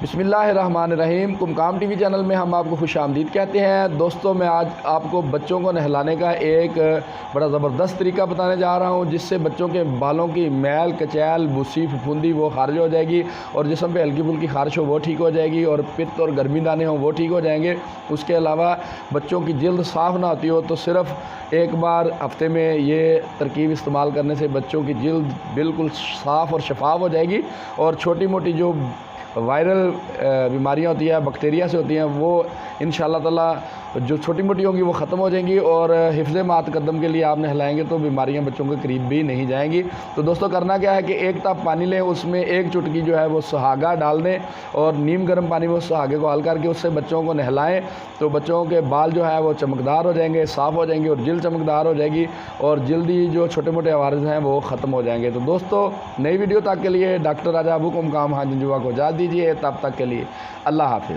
बिस्मिल्लाहिर्रहमानिर्रहीम। कुमकाम TV channel में हम आपको खुश आमदीद कहते हैं। दोस्तों, मैं आज आपको बच्चों को नहलाने का एक बड़ा ज़बरदस्त तरीका बताने जा रहा हूं, जिससे बच्चों के बालों की मैल कचैल बुसी फफूंदी वो खारिज हो जाएगी और जिस्म पे हल्की फुल्की खारिश हो वो ठीक हो जाएगी और पित्त और गर्मी दाने हो वो ठीक हो जाएंगे। उसके अलावा बच्चों की जल्द साफ़ ना होती हो तो सिर्फ़ एक बार हफ्ते में ये तरकीब इस्तेमाल करने से बच्चों की जल्द बिल्कुल साफ़ और शफाफ हो जाएगी और छोटी मोटी जो वायरल बीमारियां होती हैं, बैक्टीरिया से होती हैं, वो इंशाअल्लाह ताला जो छोटी मोटी होंगी वो ख़त्म हो जाएंगी और हिफ्ज़ मात कदम के लिए आप नहलाएंगे तो बीमारियां बच्चों के करीब भी नहीं जाएंगी। तो दोस्तों, करना क्या है कि एक टब पानी लें, उसमें एक चुटकी जो है वो सुहागा डाल दें और नीम गर्म पानी में उस सुहागे को हल करके उससे बच्चों को नहलाएं तो बच्चों के बाल जो है वो चमकदार हो जाएंगे, साफ़ हो जाएंगे और जल्द चमकदार हो जाएगी और जल्दी जो छोटे मोटे अवारज हैं वो ख़त्म हो जाएंगे। तो दोस्तों, नई वीडियो तक के लिए डॉक्टर राजा अबू कुमकाम हाजी जुआ को इजाज़त दीजिए। तब तक के लिए अल्लाह हाफ़िज़।